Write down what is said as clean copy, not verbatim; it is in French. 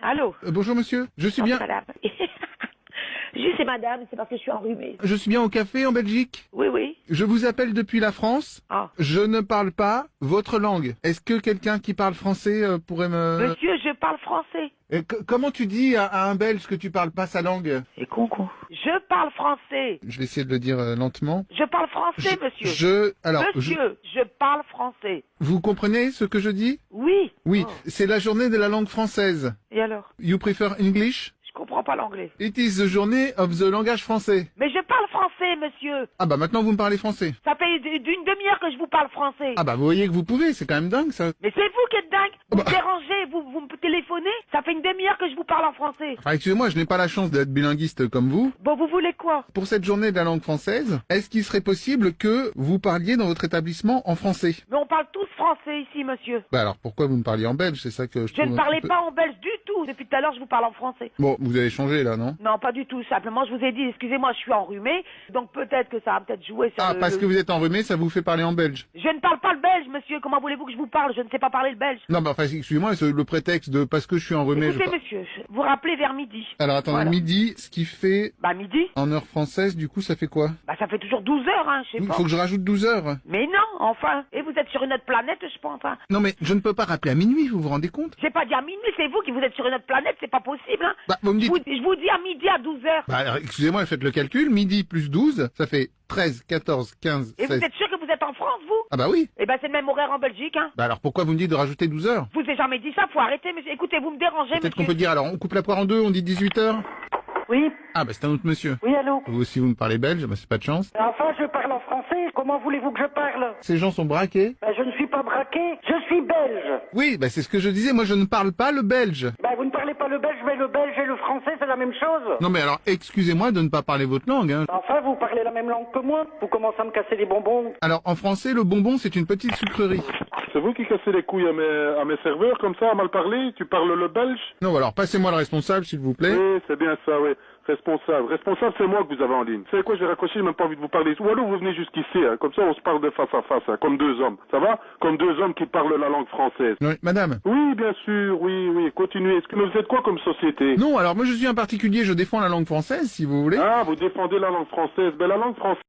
Allô? Bonjour monsieur, je suis bien. Madame. Juste c'est madame, c'est parce que je suis enrhumée. Je suis bien au café en Belgique. Oui, oui. Je vous appelle depuis la France. Ah. Je ne parle pas votre langue. Est-ce que quelqu'un qui parle français pourrait me... Monsieur, je parle français. Comment tu dis à un Belge que tu parles pas sa langue? C'est con. Je parle français. Je vais essayer de le dire lentement. Je parle français, monsieur. Monsieur, je parle français. Vous comprenez ce que je dis? Oui. Oui, Oh. c'est la journée de la langue française. Et alors? You prefer English? Je comprends pas l'anglais. It is the journey of the langage français. Mais je parle français, monsieur. Ah bah maintenant vous me parlez français. Ça fait d'une demi-heure que je vous parle français. Ah bah vous voyez que vous pouvez, c'est quand même dingue ça. Mais c'est vous qui êtes dingue. Vous Bah. me dérangez, vous me téléphonez. Ça fait une demi-heure que je vous parle en français. Enfin excusez-moi, je n'ai pas la chance d'être bilinguiste comme vous. Bon, vous voulez quoi? Pour cette journée de la langue française, est-ce qu'il serait possible que vous parliez dans votre établissement en français? Mais on parle tous français ici, monsieur. Bah alors pourquoi vous me parliez en belge? C'est ça que je Je trouve ne un parlais petit peu- pas en belge du tout. Depuis tout à l'heure, je vous parle en français. Bon, vous avez changé là, non? Non, pas du tout. Simplement, je vous ai dit, excusez-moi, je suis enrhumée. Donc peut-être que ça va peut-être jouer sur Ah, parce que vous êtes enrhumé, ça vous fait parler en belge? Je ne parle pas le belge, monsieur. Comment voulez-vous que je vous parle? Je ne sais pas parler le belge. Non, bah enfin excusez-moi, c'est le prétexte de parce que je suis enrhumé. Écoutez, monsieur, vous rappelez vers midi. Alors attendez, Voilà. midi, ce qui fait Bah, midi. en heure française, du coup ça fait quoi? Bah, ça fait toujours 12 heures, hein, je sais Il pas. faut que je rajoute 12 heures. Mais non, enfin. Et vous êtes sur une autre planète, je pense, hein. Non mais je ne peux pas rappeler à minuit, vous vous rendez compte? J'ai pas dit à minuit, c'est vous qui vous êtes sur une autre planète, c'est pas possible, hein. Bah vous me dites... Je vous dis à midi à 12 heures. Bah alors, excusez-moi, faites le calcul, midi plus 12, ça fait 13, 14, 15, Et 16... vous êtes sûr que vous êtes en France, vous? Ah bah oui. Eh ben, c'est le même horaire en Belgique, hein. Bah alors pourquoi vous me dites de rajouter 12 heures? Je vous ai jamais dit ça, faut arrêter, monsieur. Écoutez, vous me dérangez, Peut-être qu'on monsieur. peut dire, alors on coupe la poire en deux, on dit 18 heures? Oui, Ah bah c'est un autre monsieur. oui, allô. Vous aussi vous me parlez belge, bah c'est pas de chance. Enfin, je parle en français. Comment voulez-vous que je parle? Ces gens sont braqués? Ben, je ne suis pas braqué. Je suis belge. Oui, bah c'est ce que je disais, moi je ne parle pas le belge. Ben, vous ne parlez pas le belge, mais le belge et le français, c'est la même chose. Non mais alors excusez-moi de ne pas parler votre langue, hein. Enfin, vous parlez la même langue que moi. Vous commencez à me casser les bonbons. Alors en français, le bonbon c'est une petite sucrerie. C'est vous qui cassez les couilles à mes serveurs comme ça, à mal parler? Tu parles le belge? Non alors passez-moi le responsable s'il vous plaît. Oui, c'est bien ça, oui. Responsable. Responsable, c'est moi que vous avez en ligne. Vous savez quoi, j'ai raccroché, j'ai même pas envie de vous parler. Ou alors vous venez jusqu'ici, hein. Comme ça on se parle de face à face, hein, comme deux hommes. Ça va? Comme deux hommes qui parlent la langue française. Oui, madame. Oui, bien sûr, oui, continuez. Est-ce que vous êtes quoi comme société? Non, alors moi je suis un particulier, je défends la langue française si vous voulez. Ah, vous défendez la langue française. Ben la langue française...